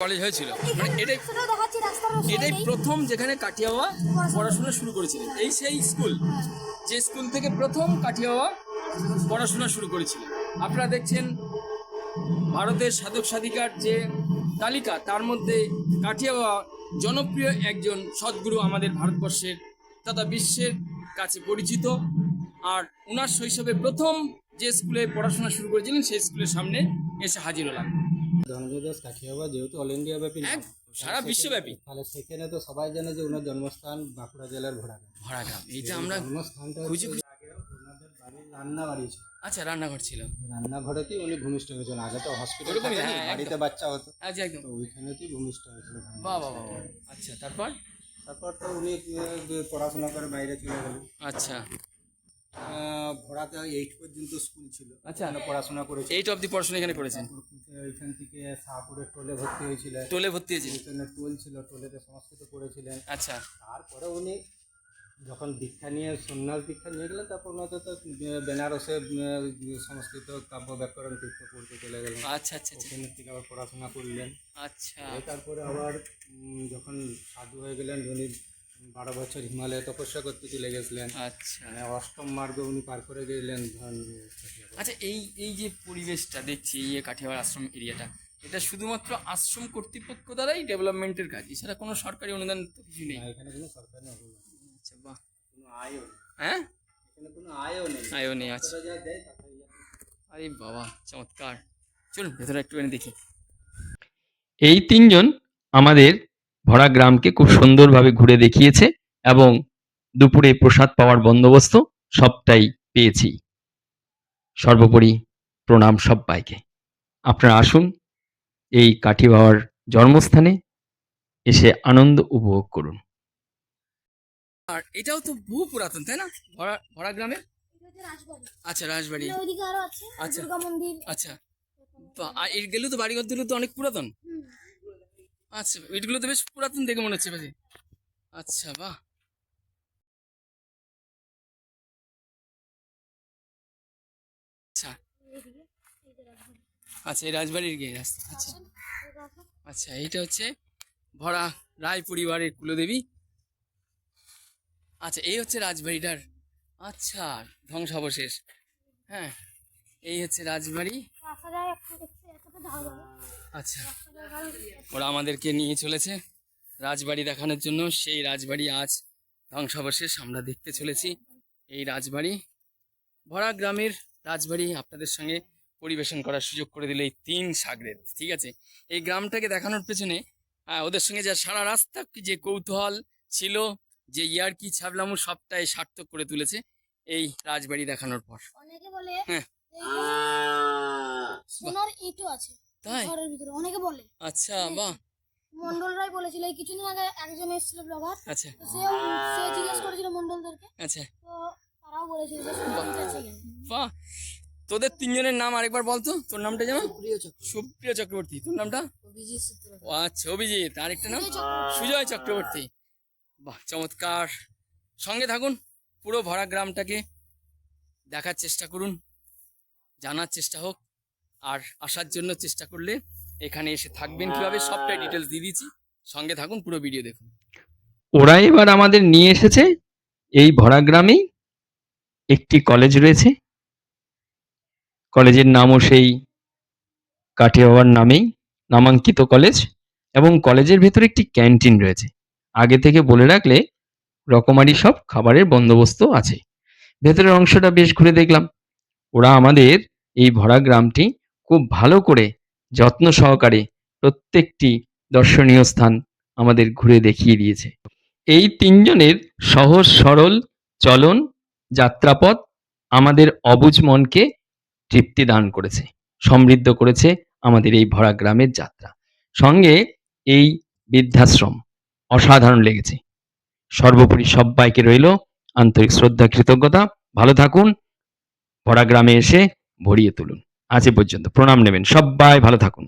College হয়েছিল, মানে এটাই প্রথম যেখানে কাঠিয়া বাবা পড়াশোনা শুরু করেছিলেন। এই সেই স্কুল, যে স্কুল থেকে প্রথম কাঠিয়া বাবা পড়াশোনা শুরু করেছিলেন। আপনারা দেখছেন ভারতের সাধক সাধিকার যে তালিকা, তার মধ্যে কাঠিয়া বাবা জনপ্রিয় একজন সদ্গুরু, আমাদের ভারতবর্ষের তথা বিশ্বের কাছে পরিচিত। আর উনার শৈশবে প্রথম যে স্কুলে পড়াশোনা শুরু করেছিলেন সেই স্কুলের সামনে এসে হাজির হলাম। ধনঞ্জয় দাস কাঠিয়া বাবা যেহেতু অল ইন্ডিয়া ব্যাপী সারা বিশ্বব্যাপী, তাহলে সেখানে তো সবাই জানে যে ওনার জন্মস্থান বাঁকুড়া জেলার ভরাগ্রাম। এইটা আমরা জন্মস্থানটা খুঁজে ওনাদের বাড়ির রান্নাবাড়ি ছিল। আচ্ছা, রান্নাঘর ছিল, রান্নাঘরেতেই উনি ভূমিষ্ঠ হয়েছিলেন। আগে তো হসপিটাল বাড়িতে বাচ্চা হতো, একদম ওইখানেতেই ভূমিষ্ঠ হয়েছিল। বাহ বাহ বাহ। আচ্ছা, তারপর তো উনি পড়াশোনা করে বাইরে চলে গেলেন। আচ্ছা, ভোড়াতে 8 পর্যন্ত স্কুল ছিল। আচ্ছা, পড়াশোনা করেছে। 8 অবধি পড়াশোনা এখানে করেছেন। ওইখান থেকে শাহপুরের টোলে ভর্তি হয়েছিলেন। টোলে ভর্তি হয়েছিলেন? ওইখানে টোল ছিল, টোলেতে সংস্কৃত পড়েছিলেন। আচ্ছা, তারপরে উনি যখন দীক্ষা নিয়ে সন্ন্যাস দীক্ষা নিয়ে গেলেন, তারপর ওনাদের তো বেনারসে সংস্কৃত কাব্য ব্যাকরণ তীর্থ পড়তে চলে গেলেন। আচ্ছা আচ্ছা আচ্ছা, ওখানে থেকে আবার পড়াশোনা করলেন। আচ্ছা, তারপরে আবার যখন সাধু হয়ে গেলেন, উনি 12 বছর হিমালয়ে তপস্যা করতে চলে গেছিলেন। আচ্ছা, মানে অষ্টম মার্গে উনি পার করে গেলেন। আচ্ছা, এই যে পরিবেশটা দেখছি, এই কাঠিয়াবাড় আশ্রম এরিয়াটা, এটা শুধুমাত্র আশ্রম কর্তৃপক্ষ দ্বারাই ডেভেলপমেন্টের কাজ, এছাড়া কোনো সরকারি অনুদান তো কিছু নেই? এখানে কোনো সরকারি অনুদান। আচ্ছা, বাহ, কোনো আয়ও নেই। হ্যাঁ, এখানে কোনো আয়ও নেই। আয়ও নেই। আচ্ছা, আরে বাবা, চমৎকার। চলুন ভেতরে একটু এনে দেখি। এই তিনজন আমাদের ভরা গ্রামকে খুব সুন্দরভাবে ঘুরে দেখিয়েছে এবং দুপুরে প্রসাদ পাওয়ার বন্দোবস্ত সবটাই পেয়েছি। সর্বোপরি প্রণাম সব্বাইকে। আপনারা আসুন এই কাঠি বাবার জন্মস্থানে এসে আনন্দ উপভোগ করুন। আর এটাও তো বহু পুরাতন, তাই না, ভরা গ্রামের? আচ্ছা, রাজবাড়ি। আচ্ছা, আচ্ছা, তো এগুলো তো বাড়িঘর দিলো তো অনেক পুরাতন। আচ্ছা, এগুলো তো বেশ পুরাতন দেখে মনে হচ্ছে ভাই। আচ্ছা, বাহ। আচ্ছা আচ্ছা, এই রাজবাড়ির গিয়ে রাস্তা। আচ্ছা আচ্ছা, এইটা হচ্ছে ভরা রায় পরিবারের কুলদেবী। আচ্ছা, এই হচ্ছে রাজবাড়িটার, আচ্ছা, ধ্বংসাবশেষ। হ্যাঁ, এই হচ্ছে রাজবাড়ি। আচ্ছা, ওরা আমাদেরকে নিয়ে চলেছে রাজবাড়ি দেখানোর জন্য। সেই রাজবাড়ি আজ ধ্বংসাবশেষ আমরা দেখতে চলেছি। এই রাজবাড়ি, ভরা গ্রামের রাজবাড়ি আপনাদের সঙ্গে পরিবেশন করার সুযোগ করে দিল এই 3 সাগরেদ। ঠিক আছে, এই গ্রামটাকে দেখানোর পেছনে ওদের সঙ্গে যা সারা রাস্তা যে কৌতূহল ছিল, যে ইয়ার্কি ছাবলামু, সবটাই সার্থক করে তুলেছে এই রাজবাড়ি দেখানোর পর। অনেকে বলে হ্যাঁ, সোনার ইটও আছে তাই? ঘরের ভিতরে অনেকে বলে। আচ্ছা, বাহ। মন্ডল রায় বলেছিল, এই কিছুদিন আগে একজন এসেছিল ব্লগার, আচ্ছা, সে জিজ্ঞেস করেছিল মন্ডলদেরকে, আচ্ছা, তো তারাও বলেছিল যে সোনার ইট আছে এখানে। বাহ। তোদের 3 জনের নাম আরেকবার বলতো। তোর নামটা যেমন? সুপ্রিয় চক্রবর্তী। তোর নামটা? ও আচ্ছা, অভিজিৎ। আরেকটা নাম? সুজয় চক্রবর্তী। বাহ, চমৎকার। সঙ্গে থাকুন, পুরো ভরা গ্রামটাকে দেখার চেষ্টা করুন, জানার চেষ্টা হোক। আর আসার জন্য চেষ্টা করলে এখানে এসে থাকবেন কিভাবে, সবটাই ডিটেলস দিয়ে দিচ্ছি। সঙ্গে থাকুন, পুরো ভিডিও দেখুন। ওরা এবার আমাদের নিয়ে এসেছে এই ভরা গ্রামেই একটি কলেজ রয়েছে। কলেজের নামও সেই কাঠিয়া বাবার নামেই নামাঙ্কিত কলেজ, এবং কলেজের ভেতরে একটি ক্যান্টিন রয়েছে। আগে থেকে বলে রাখলে রকমারি সব খাবারের বন্দোবস্ত আছে। ভেতরের অংশটা বেশ ঘুরে দেখলাম। ওরা আমাদের এই ভরা গ্রামটি খুব ভালো করে যত্ন সহকারে প্রত্যেকটি দর্শনীয় স্থান আমাদের ঘুরে দেখিয়ে দিয়েছে। এই 3 জনের সহজ সরল চলন, যাত্রাপথ আমাদের অবুঝ মনকে তৃপ্তি দান করেছে, সমৃদ্ধ করেছে আমাদের এই ভরা গ্রামের যাত্রা। সঙ্গে এই বৃদ্ধাশ্রম অসাধারণ লেগেছে। সর্বোপরি সব্বাইকে রইল আন্তরিক শ্রদ্ধা, কৃতজ্ঞতা। ভালো থাকুন, ভরা গ্রামে এসে ভরিয়ে তুলুন। আজ এ পর্যন্ত, প্রণাম নেবেন। সব্বাই ভালো থাকুন।